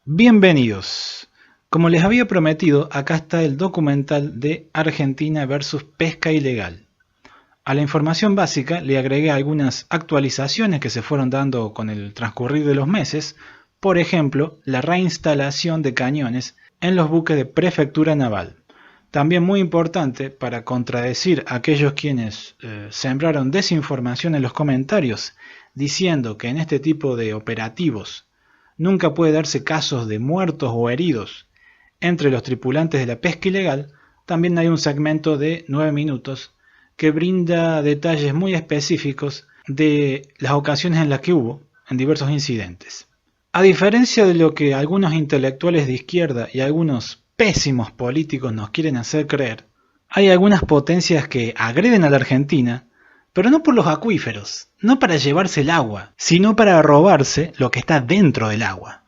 Bienvenidos. Como les había prometido, acá está el documental de Argentina versus pesca ilegal. A la información básica le agregué algunas actualizaciones que se fueron dando con el transcurrir de los meses, por ejemplo, la reinstalación de cañones en los buques de prefectura naval. También muy importante para contradecir a aquellos quienes sembraron desinformación en los comentarios, diciendo que en este tipo de operativos nunca puede darse casos de muertos o heridos entre los tripulantes de la pesca ilegal. También hay un segmento de 9 minutos que brinda detalles muy específicos de las ocasiones en las que hubo en diversos incidentes. A diferencia de lo que algunos intelectuales de izquierda y algunos pésimos políticos nos quieren hacer creer, hay algunas potencias que agreden a la Argentina, pero no por los acuíferos, no para llevarse el agua, sino para robarse lo que está dentro del agua.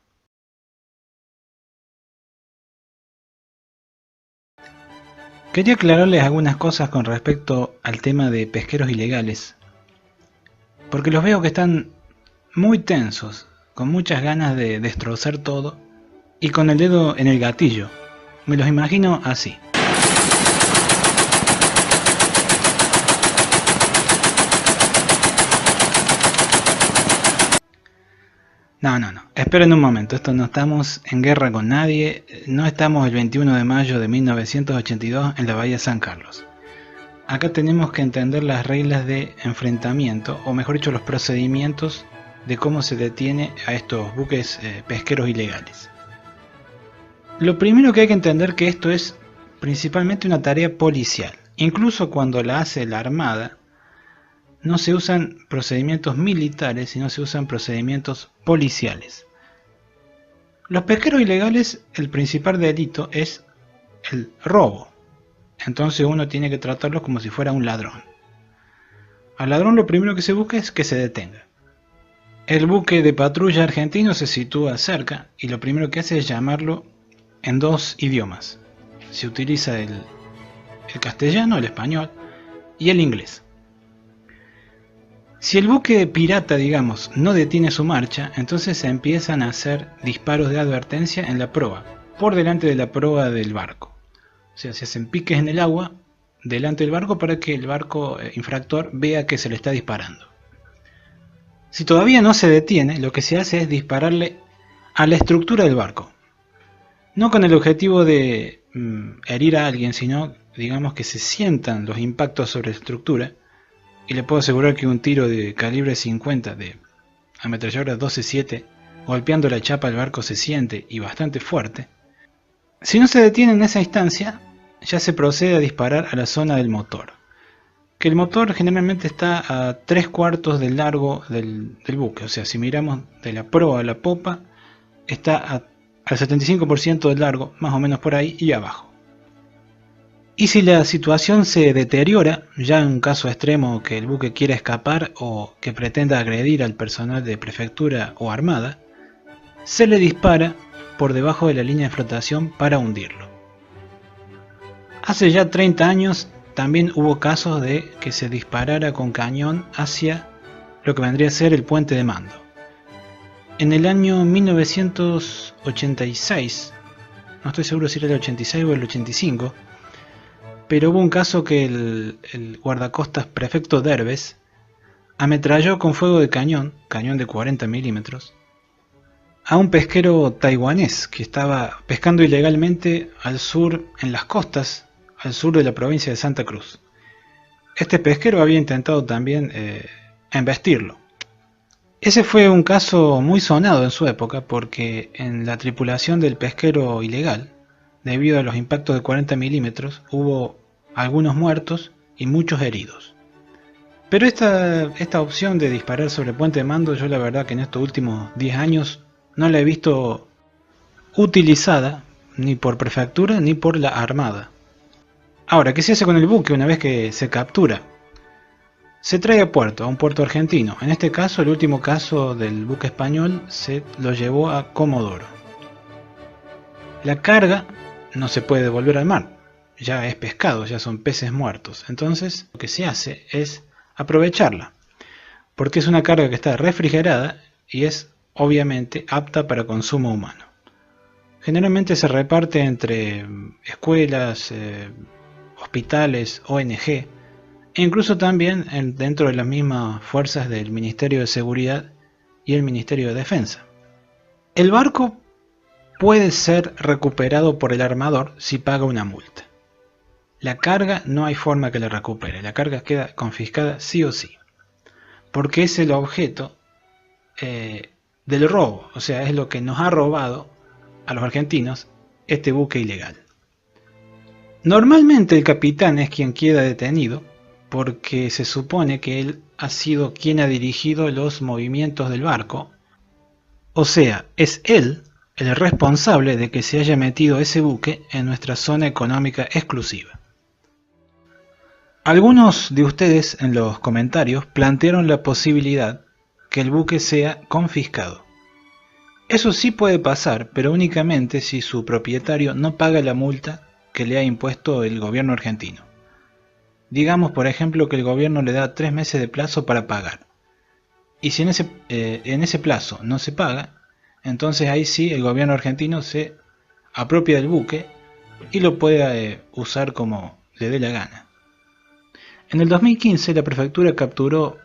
Quería aclararles algunas cosas con respecto al tema de pesqueros ilegales, porque los veo que están muy tensos, con muchas ganas de destrozar todo y con el dedo en el gatillo. Me los imagino así. No, esperen un momento, esto no estamos en guerra con nadie, no estamos el 21 de mayo de 1982 en la Bahía de San Carlos. Acá tenemos que entender las reglas de enfrentamiento, o mejor dicho, los procedimientos de cómo se detiene a estos buques pesqueros ilegales. Lo primero que hay que entender que esto es principalmente una tarea policial. Incluso cuando la hace la Armada, no se usan procedimientos militares, sino se usan procedimientos policiales. Los pesqueros ilegales, el principal delito es el robo. Entonces uno tiene que tratarlos como si fuera un ladrón. Al ladrón lo primero que se busca es que se detenga. El buque de patrulla argentino se sitúa cerca y lo primero que hace es llamarlo en dos idiomas. Se utiliza el castellano, el español y el inglés. Si el buque pirata, digamos, no detiene su marcha, entonces se empiezan a hacer disparos de advertencia en la proa, por delante de la proa del barco. O sea, se hacen piques en el agua delante del barco para que el barco infractor vea que se le está disparando. Si todavía no se detiene, lo que se hace es dispararle a la estructura del barco. No con el objetivo de herir a alguien, sino, digamos, que se sientan los impactos sobre la estructura. Y le puedo asegurar que un tiro de calibre 50 de ametralladora 12-7 golpeando la chapa del barco se siente y bastante fuerte. Si no se detiene en esa instancia, ya se procede a disparar a la zona del motor. Que el motor generalmente está a 3/4 del largo del buque. O sea, si miramos de la proa a la popa, está al 75% del largo, más o menos por ahí, y abajo. Y si la situación se deteriora, ya en un caso extremo que el buque quiera escapar o que pretenda agredir al personal de prefectura o armada, se le dispara por debajo de la línea de flotación para hundirlo. Hace ya 30 años también hubo casos de que se disparara con cañón hacia lo que vendría a ser el puente de mando. En el año 1986, no estoy seguro si era el 86 o el 85, pero hubo un caso que el guardacostas prefecto Derbez ametralló con fuego de cañón de 40 milímetros, a un pesquero taiwanés que estaba pescando ilegalmente al sur, en las costas, al sur de la provincia de Santa Cruz. Este pesquero había intentado también embestirlo. Ese fue un caso muy sonado en su época porque en la tripulación del pesquero ilegal, debido a los impactos de 40 milímetros, hubo algunos muertos y muchos heridos. Pero esta opción de disparar sobre puente de mando, yo la verdad que en estos últimos 10 años no la he visto utilizada ni por prefectura ni por la armada. Ahora, ¿qué se hace con el buque una vez que se captura? Se trae a puerto, a un puerto argentino. En este caso, el último caso del buque español se lo llevó a Comodoro. La carga no se puede devolver al mar, ya es pescado, ya son peces muertos. Entonces lo que se hace es aprovecharla, porque es una carga que está refrigerada y es obviamente apta para consumo humano. Generalmente se reparte entre escuelas, hospitales, ONG, e incluso también dentro de las mismas fuerzas del Ministerio de Seguridad y el Ministerio de Defensa. El barco puede ser recuperado por el armador si paga una multa. La carga no hay forma que la recupere, la carga queda confiscada sí o sí, porque es el objeto del robo, o sea, es lo que nos ha robado a los argentinos este buque ilegal. Normalmente el capitán es quien queda detenido porque se supone que él ha sido quien ha dirigido los movimientos del barco, o sea, es él el responsable de que se haya metido ese buque en nuestra zona económica exclusiva. Algunos de ustedes en los comentarios plantearon la posibilidad que el buque sea confiscado. Eso sí puede pasar, pero únicamente si su propietario no paga la multa que le ha impuesto el gobierno argentino. Digamos, por ejemplo, que el gobierno le da 3 meses de plazo para pagar. Y si en ese plazo no se paga, entonces ahí sí el gobierno argentino se apropia del buque y lo puede usar como le dé la gana. En el 2015 la prefectura capturó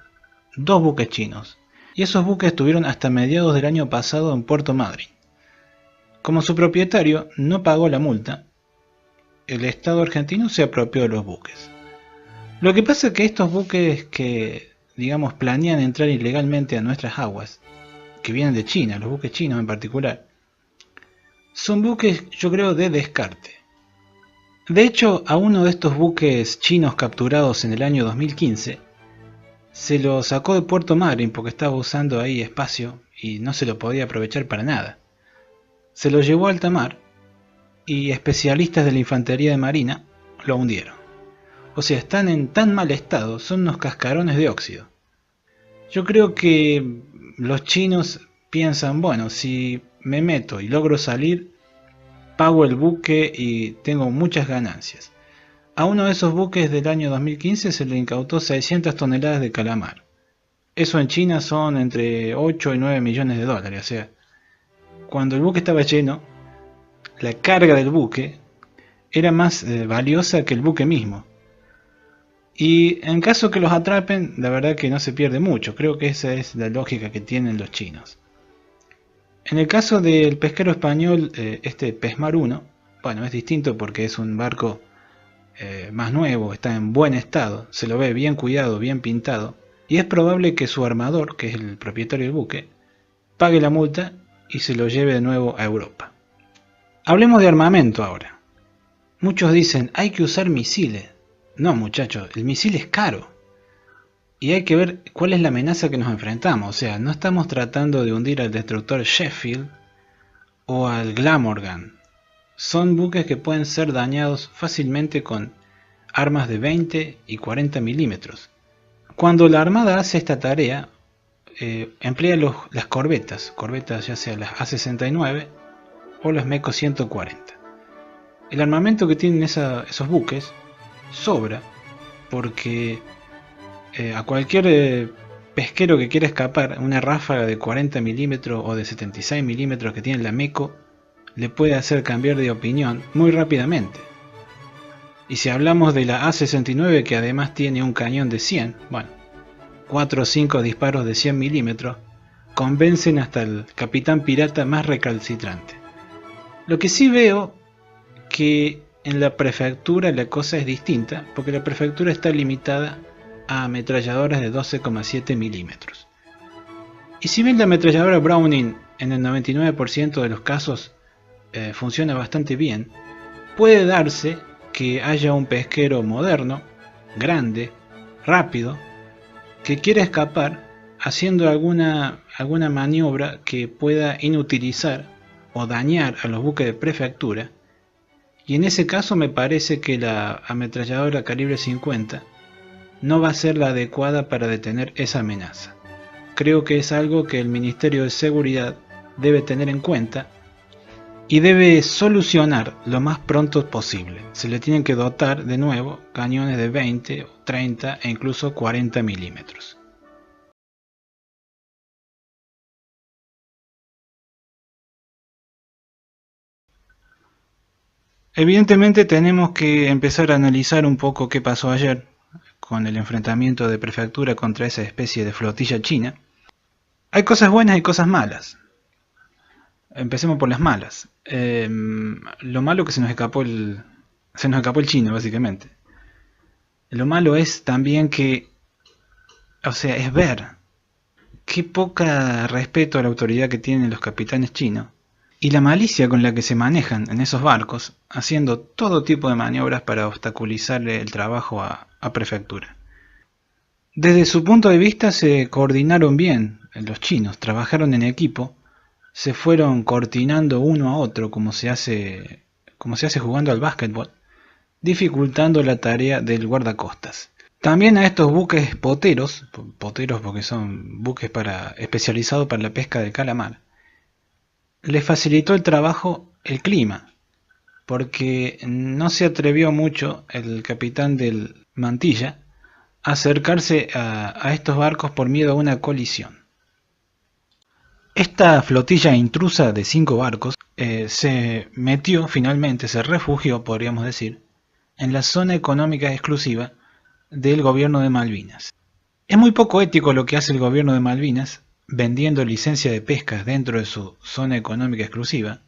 2 buques chinos, y esos buques estuvieron hasta mediados del año pasado en Puerto Madryn. Como su propietario no pagó la multa, el Estado argentino se apropió de los buques. Lo que pasa es que estos buques que, digamos, planean entrar ilegalmente a nuestras aguas, que vienen de China, los buques chinos en particular, son buques, yo creo, de descarte. De hecho, a uno de estos buques chinos capturados en el año 2015, se lo sacó de Puerto Madryn porque estaba usando ahí espacio y no se lo podía aprovechar para nada. Se lo llevó a alta mar y especialistas de la infantería de marina lo hundieron. O sea, están en tan mal estado, son unos cascarones de óxido. Yo creo que los chinos piensan, bueno, si me meto y logro salir, pago el buque y tengo muchas ganancias. A uno de esos buques del año 2015 se le incautó 600 toneladas de calamar. Eso en China son entre 8 y 9 millones de dólares. O sea, cuando el buque estaba lleno, la carga del buque era más valiosa que el buque mismo. Y en caso que los atrapen, la verdad que no se pierde mucho. Creo que esa es la lógica que tienen los chinos. En el caso del pesquero español, este Pesmar 1, bueno, es distinto porque es un barco más nuevo, está en buen estado, se lo ve bien cuidado, bien pintado, y es probable que su armador, que es el propietario del buque, pague la multa y se lo lleve de nuevo a Europa. Hablemos de armamento ahora. Muchos dicen, hay que usar misiles. No, muchachos, el misil es caro. Y hay que ver cuál es la amenaza que nos enfrentamos. O sea, no estamos tratando de hundir al destructor Sheffield o al Glamorgan. Son buques que pueden ser dañados fácilmente con armas de 20 y 40 milímetros. Cuando la Armada hace esta tarea, emplea las corbetas ya sea las A-69 o las MECO 140. El armamento que tienen esos buques sobra porque a cualquier pesquero que quiera escapar, una ráfaga de 40 milímetros o de 76 milímetros que tiene la MECO le puede hacer cambiar de opinión muy rápidamente. Y si hablamos de la A-69, que además tiene un cañón de 100, bueno, 4 o 5 disparos de 100 milímetros convencen hasta el capitán pirata más recalcitrante. Lo que sí veo que en la prefectura la cosa es distinta, porque la prefectura está limitada a ametralladoras de 12,7 milímetros. Y si bien la ametralladora Browning en el 99% de los casos funciona bastante bien, puede darse que haya un pesquero moderno, grande, rápido, que quiera escapar haciendo alguna maniobra que pueda inutilizar o dañar a los buques de prefectura, y en ese caso me parece que la ametralladora calibre 50 no va a ser la adecuada para detener esa amenaza. Creo que es algo que el Ministerio de Seguridad debe tener en cuenta y debe solucionar lo más pronto posible. Se le tienen que dotar de nuevo cañones de 20, 30 e incluso 40 milímetros. Evidentemente tenemos que empezar a analizar un poco qué pasó ayer con el enfrentamiento de Prefectura contra esa especie de flotilla china. Hay cosas buenas y cosas malas. Empecemos por las malas. Lo malo que se nos escapó el chino, básicamente. Lo malo es también que, o sea, es ver qué poca respeto a la autoridad que tienen los capitanes chinos y la malicia con la que se manejan en esos barcos, haciendo todo tipo de maniobras para obstaculizarle el trabajo a Prefectura. Desde su punto de vista se coordinaron bien los chinos, trabajaron en equipo, se fueron coordinando uno a otro como se hace jugando al básquetbol, dificultando la tarea del guardacostas. También a estos buques poteros porque son buques especializados para la pesca de calamar, les facilitó el trabajo el clima, porque no se atrevió mucho el capitán del Mantilla a acercarse a estos barcos por miedo a una colisión. Esta flotilla intrusa de 5 barcos se metió finalmente, se refugió, podríamos decir, en la zona económica exclusiva del gobierno de Malvinas. Es muy poco ético lo que hace el gobierno de Malvinas vendiendo licencia de pesca dentro de su zona económica exclusiva,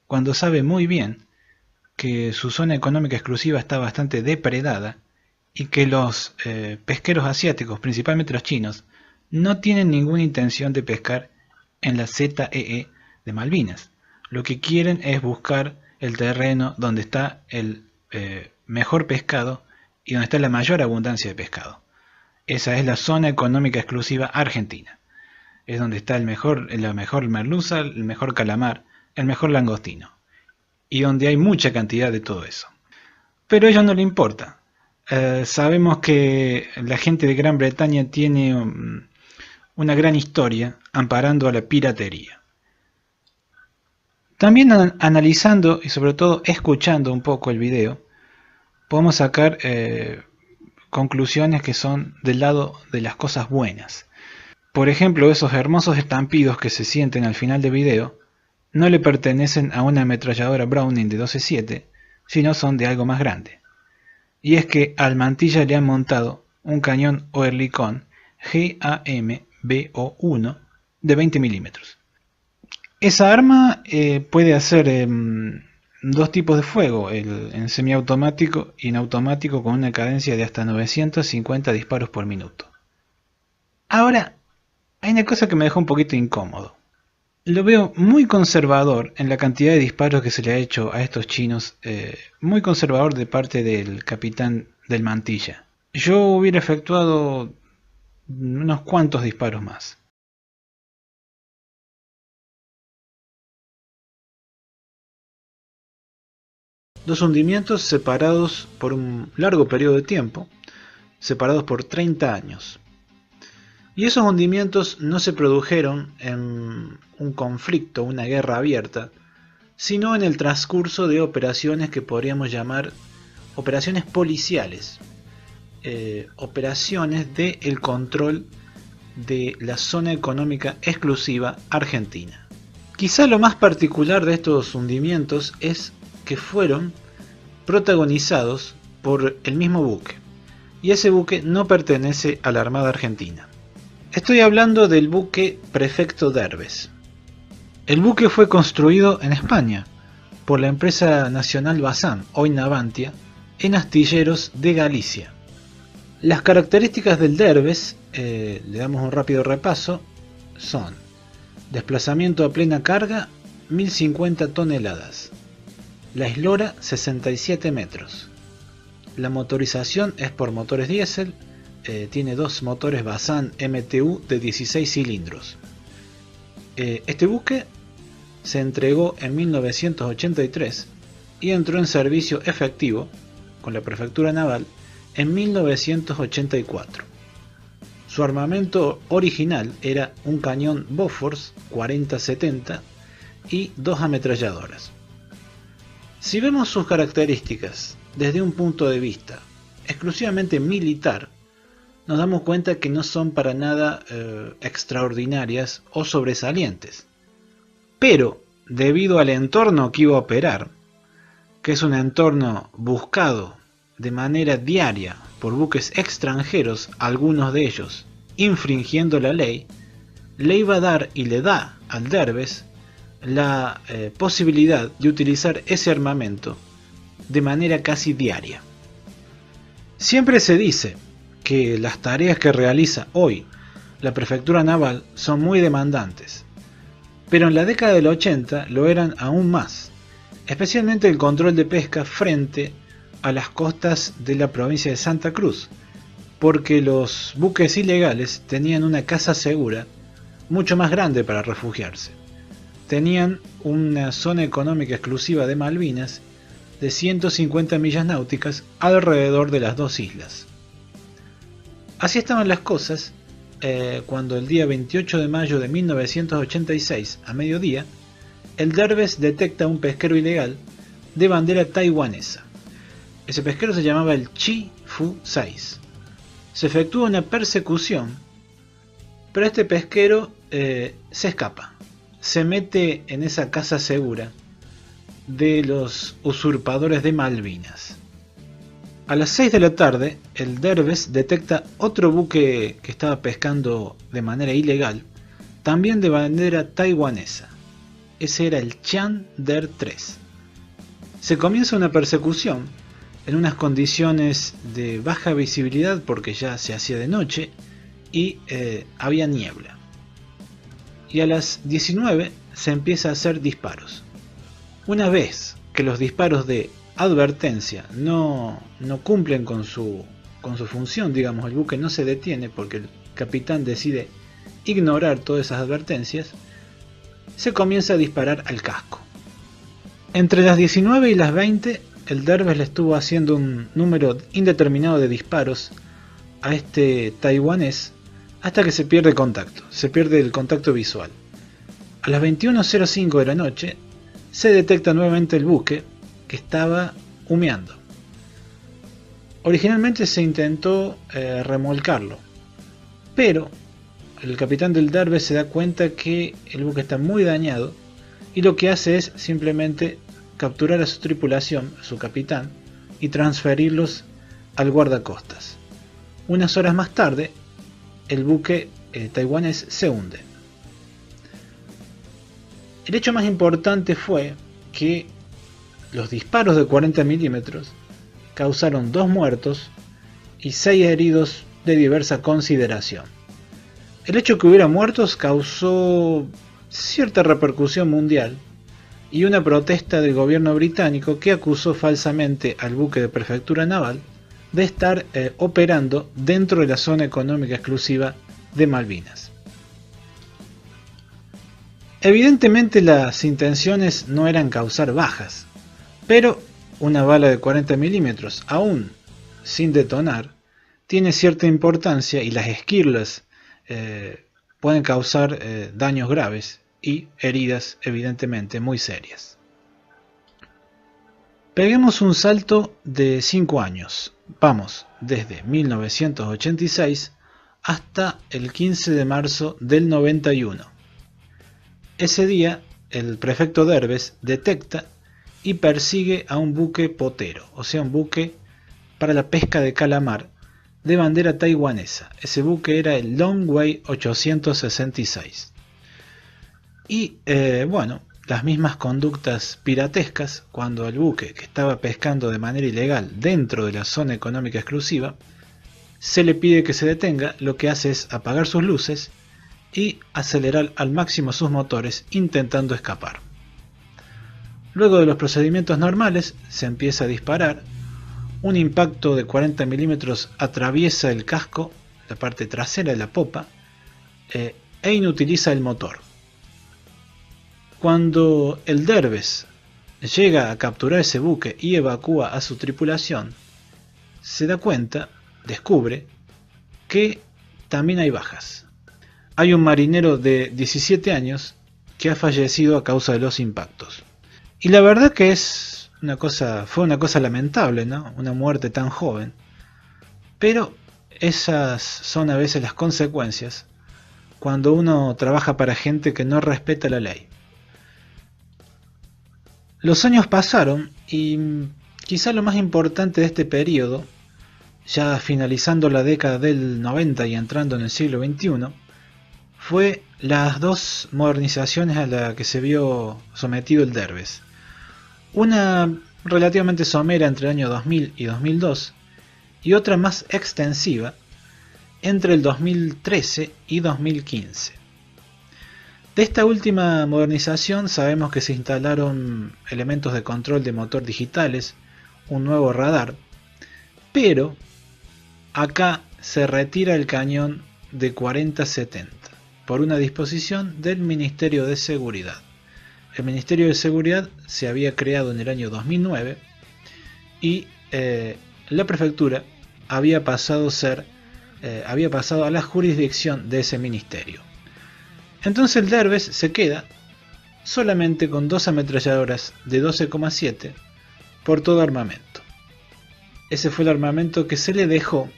cuando sabe muy bien que su zona económica exclusiva está bastante depredada y que los pesqueros asiáticos, principalmente los chinos, no tienen ninguna intención de pescar en la ZEE de Malvinas. Lo que quieren es buscar el terreno donde está el mejor pescado y donde está la mayor abundancia de pescado. Esa es la zona económica exclusiva argentina. Es donde está la mejor merluza, el mejor calamar, el mejor langostino. Y donde hay mucha cantidad de todo eso. Pero a ellos no le importa. Sabemos que la gente de Gran Bretaña tiene una gran historia amparando a la piratería. También analizando y sobre todo escuchando un poco el video, podemos sacar conclusiones que son del lado de las cosas buenas. Por ejemplo, esos hermosos estampidos que se sienten al final del video no le pertenecen a una ametralladora Browning de 12.7, sino son de algo más grande. Y es que al Mantilla le han montado un cañón Oerlikon GAM-BO1 de 20 milímetros. Esa arma puede hacer dos tipos de fuego, en semiautomático y en automático con una cadencia de hasta 950 disparos por minuto. Ahora, hay una cosa que me dejó un poquito incómodo. Lo veo muy conservador en la cantidad de disparos que se le ha hecho a estos chinos, muy conservador de parte del capitán del Mantilla. Yo hubiera efectuado unos cuantos disparos más. Dos hundimientos separados por un largo periodo de tiempo, separados por 30 años. Y esos hundimientos no se produjeron en un conflicto, una guerra abierta, sino en el transcurso de operaciones que podríamos llamar operaciones policiales, operaciones del control de la zona económica exclusiva argentina. Quizá lo más particular de estos hundimientos es que fueron protagonizados por el mismo buque, y ese buque no pertenece a la Armada Argentina. Estoy hablando del buque Prefecto Derbez. El buque fue construido en España por la empresa nacional Bazán, hoy Navantia, en astilleros de Galicia. Las características del Derbez, le damos un rápido repaso, son desplazamiento a plena carga 1050 toneladas, la eslora 67 metros, la motorización es por motores diésel, tiene dos motores Bazán MTU de 16 cilindros. Este buque se entregó en 1983 y entró en servicio efectivo con la Prefectura Naval en 1984. Su armamento original era un cañón Bofors 40-70 y dos ametralladoras. Si vemos sus características desde un punto de vista exclusivamente militar, nos damos cuenta que no son para nada extraordinarias o sobresalientes. Pero, debido al entorno que iba a operar, que es un entorno buscado de manera diaria por buques extranjeros, algunos de ellos infringiendo la ley, le iba a dar y le da al Derbez la posibilidad de utilizar ese armamento de manera casi diaria. Siempre se dice que las tareas que realiza hoy la prefectura naval son muy demandantes, pero en la década del 80 lo eran aún más, especialmente el control de pesca frente a las costas de la provincia de Santa Cruz, porque los buques ilegales tenían una casa segura mucho más grande para refugiarse. Tenían una zona económica exclusiva de Malvinas de 150 millas náuticas alrededor de las dos islas. Así estaban las cosas cuando el día 28 de mayo de 1986, a mediodía, el Derbez detecta un pesquero ilegal de bandera taiwanesa. Ese pesquero se llamaba el Chi Fu 6. Se efectúa una persecución, pero este pesquero se escapa, se mete en esa casa segura de los usurpadores de Malvinas. A las 6 de la tarde, el Derbez detecta otro buque que estaba pescando de manera ilegal, también de bandera taiwanesa. Ese era el Chander 3. Se comienza una persecución en unas condiciones de baja visibilidad porque ya se hacía de noche y había niebla. Y a las 19 se empieza a hacer disparos. Una vez que los disparos de advertencia no cumplen con su función, digamos, el buque no se detiene porque el capitán decide ignorar todas esas advertencias, se comienza a disparar al casco. Entre las 19 y las 20, el Derbez le estuvo haciendo un número indeterminado de disparos a este taiwanés hasta que se pierde el contacto visual. A las 21:05 de la noche se detecta nuevamente el buque que estaba humeando. Originalmente se intentó remolcarlo, pero el capitán del Derbez se da cuenta que el buque está muy dañado y lo que hace es simplemente capturar a su tripulación, a su capitán, y transferirlos al guardacostas. Unas horas más tarde, el buque taiwanés se hunde. El hecho más importante fue que los disparos de 40 milímetros causaron 2 muertos y 6 heridos de diversa consideración. El hecho que hubiera muertos causó cierta repercusión mundial y una protesta del gobierno británico que acusó falsamente al buque de prefectura naval de estar operando dentro de la zona económica exclusiva de Malvinas. Evidentemente las intenciones no eran causar bajas, pero una bala de 40 milímetros, aún sin detonar, tiene cierta importancia y las esquirlas pueden causar daños graves y heridas evidentemente muy serias. Peguemos un salto de 5 años. Vamos desde 1986 hasta el 15 de marzo del 91. Ese día el prefecto Derbez detecta y persigue a un buque potero, o sea un buque para la pesca de calamar de bandera taiwanesa. Ese buque era el Longwei 866. Y las mismas conductas piratescas cuando el buque que estaba pescando de manera ilegal dentro de la zona económica exclusiva se le pide que se detenga, lo que hace es apagar sus luces y acelerar al máximo sus motores intentando escapar. Luego de los procedimientos normales se empieza a disparar. Un impacto de 40 milímetros atraviesa el casco, la parte trasera de la popa, e inutiliza el motor. Cuando el Derbez llega a capturar ese buque y evacúa a su tripulación, se da cuenta, descubre, que también hay bajas. Hay un marinero de 17 años que ha fallecido a causa de los impactos. Y la verdad que fue una cosa lamentable, ¿no? Una muerte tan joven. Pero esas son a veces las consecuencias cuando uno trabaja para gente que no respeta la ley. Los años pasaron Y quizá lo más importante de este periodo, ya finalizando la década del 90 y entrando en el siglo XXI, fue las dos modernizaciones a las que se vio sometido el Derbez. Una relativamente somera entre el año 2000 y 2002, y otra más extensiva entre el 2013 y 2015. De esta última modernización sabemos que se instalaron elementos de control de motor digitales, un nuevo radar, pero acá se retira el cañón de 40-70 por una disposición del Ministerio de Seguridad. El Ministerio de Seguridad se había creado en el año 2009 y la prefectura había pasado a la jurisdicción de ese ministerio. Entonces el Derbez se queda solamente con dos ametralladoras de 12,7 por todo armamento. Ese fue el armamento que se le dejó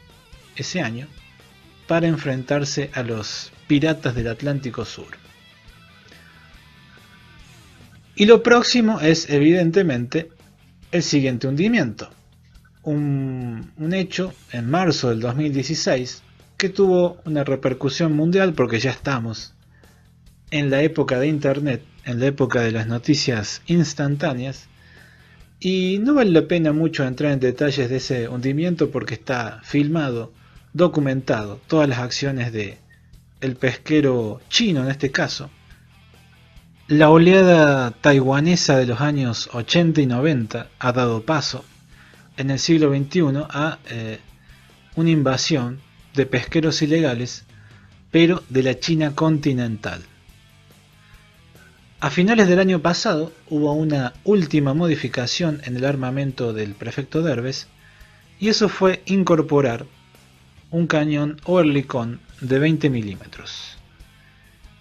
ese año para enfrentarse a los piratas del Atlántico Sur. Y lo próximo es evidentemente el siguiente hundimiento. Un hecho en marzo del 2016 que tuvo una repercusión mundial porque ya estamos en la época de internet, en la época de las noticias instantáneas, y no vale la pena mucho entrar en detalles de ese hundimiento porque está filmado, documentado, todas las acciones de el pesquero chino en este caso. La oleada taiwanesa de los años 80 y 90 ha dado paso en el siglo XXI a una invasión de pesqueros ilegales, pero de la China continental. A finales del año pasado hubo una última modificación en el armamento del prefecto Derbez, y eso fue incorporar un cañón Oerlikon de 20 milímetros.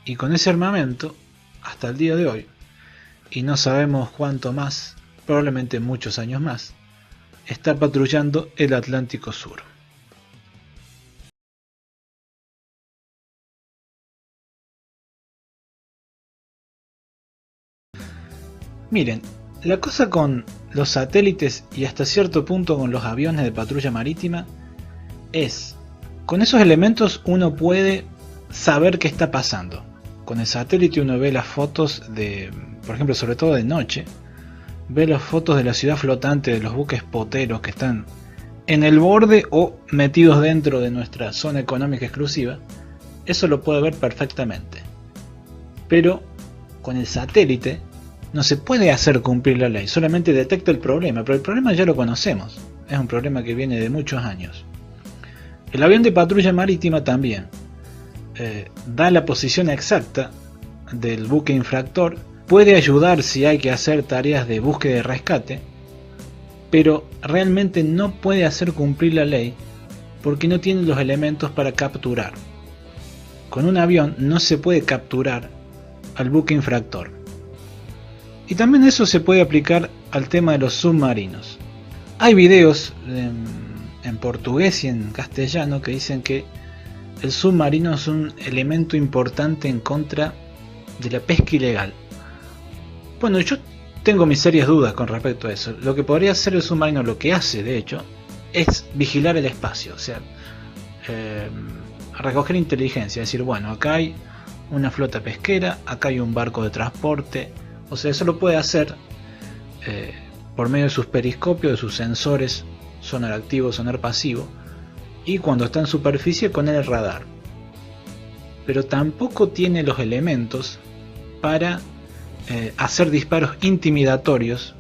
Y con ese armamento, hasta el día de hoy, y no sabemos cuánto más, probablemente muchos años más, está patrullando el Atlántico Sur. Miren, la cosa con los satélites y hasta cierto punto con los aviones de patrulla marítima es, con esos elementos uno puede saber qué está pasando. Con el satélite uno ve las fotos de, por ejemplo, sobre todo de noche, ve las fotos de la ciudad flotante de los buques poteros que están en el borde o metidos dentro de nuestra zona económica exclusiva. Eso lo puede ver perfectamente. Pero con el satélite no se puede hacer cumplir la ley, solamente detecta el problema, pero el problema ya lo conocemos, es un problema que viene de muchos años. El avión de patrulla marítima también da la posición exacta del buque infractor, puede ayudar si hay que hacer tareas de búsqueda y rescate, pero realmente no puede hacer cumplir la ley porque no tiene los elementos para capturar. Con un avión no se puede capturar al buque infractor. Y también eso se puede aplicar al tema de los submarinos. Hay videos en portugués y en castellano que dicen que el submarino es un elemento importante en contra de la pesca ilegal. Bueno, yo tengo mis serias dudas con respecto a eso. Lo que podría hacer el submarino, lo que hace de hecho, es vigilar el espacio, o sea, recoger inteligencia, decir, bueno, acá hay una flota pesquera, acá hay un barco de transporte. O sea, eso lo puede hacer por medio de sus periscopios, de sus sensores, sonar activo, sonar pasivo, y cuando está en superficie con el radar. Pero tampoco tiene los elementos para hacer disparos intimidatorios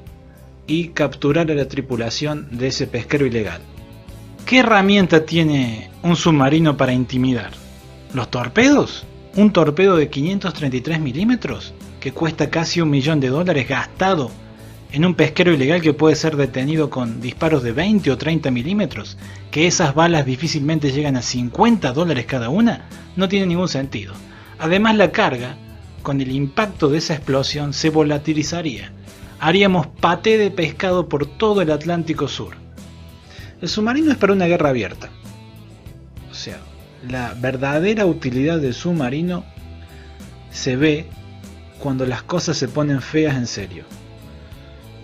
y capturar a la tripulación de ese pesquero ilegal. ¿Qué herramienta tiene un submarino para intimidar? ¿Los torpedos? ¿Un torpedo de 533 milímetros? Que cuesta casi $1 millón gastado en un pesquero ilegal que puede ser detenido con disparos de 20 o 30 milímetros, que esas balas difícilmente llegan a $50 cada una, no tiene ningún sentido. Además, la carga, con el impacto de esa explosión, se volatilizaría. Haríamos paté de pescado por todo el Atlántico Sur. El submarino es para una guerra abierta. O sea, la verdadera utilidad del submarino se ve cuando las cosas se ponen feas en serio.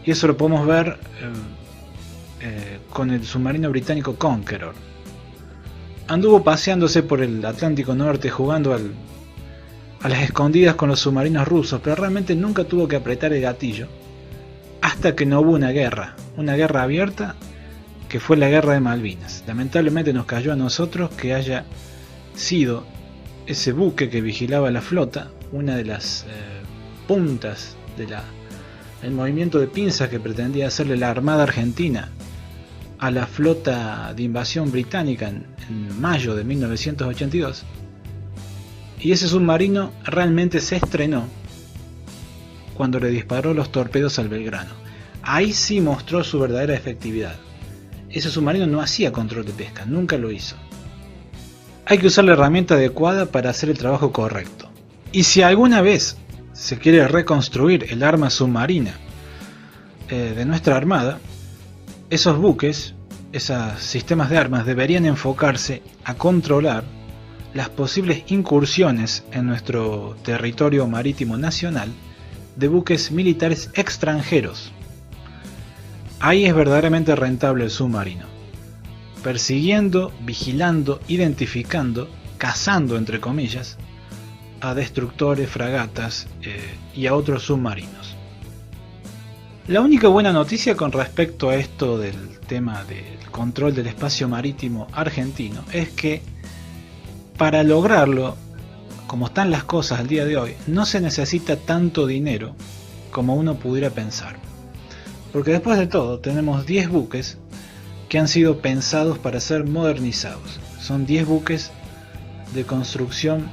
Y eso lo podemos ver con el submarino británico Conqueror. Anduvo paseándose por el Atlántico Norte jugando a las escondidas con los submarinos rusos, pero realmente nunca tuvo que apretar el gatillo hasta que no hubo una guerra abierta, que fue la guerra de Malvinas. Lamentablemente nos cayó a nosotros que haya sido ese buque que vigilaba la flota, una de las puntas del movimiento de pinzas que pretendía hacerle la Armada Argentina a la flota de invasión británica en mayo de 1982. Y ese submarino realmente se estrenó cuando le disparó los torpedos al Belgrano. Ahí sí mostró su verdadera efectividad. Ese submarino no hacía control de pesca, nunca lo hizo. Hay que usar la herramienta adecuada para hacer el trabajo correcto. Y si alguna vez se quiere reconstruir el arma submarina de nuestra armada, esos buques, esos sistemas de armas deberían enfocarse a controlar las posibles incursiones en nuestro territorio marítimo nacional de buques militares extranjeros. Ahí es verdaderamente rentable el submarino, persiguiendo, vigilando, identificando, cazando entre comillas, a destructores, fragatas y a otros submarinos. La única buena noticia con respecto a esto del tema del control del espacio marítimo argentino es que para lograrlo, como están las cosas al día de hoy, no se necesita tanto dinero como uno pudiera pensar. Porque después de todo tenemos 10 buques que han sido pensados para ser modernizados. Son 10 buques de construcción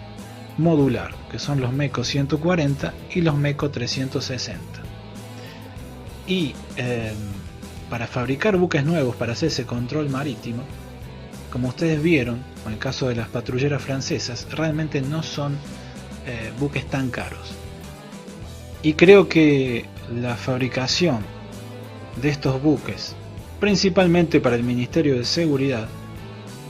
modular, que son los MECO 140 y los MECO 360. Y para fabricar buques nuevos para hacer ese control marítimo, como ustedes vieron con el caso de las patrulleras francesas, realmente no son buques tan caros. Y creo que la fabricación de estos buques, principalmente para el Ministerio de Seguridad,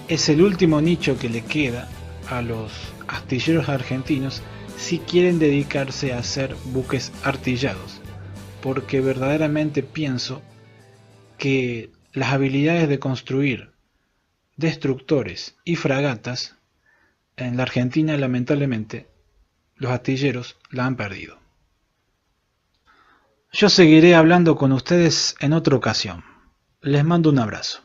es el último nicho que le queda a los astilleros argentinos si quieren dedicarse a hacer buques artillados, porque verdaderamente pienso que las habilidades de construir destructores y fragatas en la Argentina, lamentablemente, los astilleros la han perdido. Yo seguiré hablando con ustedes en otra ocasión. Les mando un abrazo.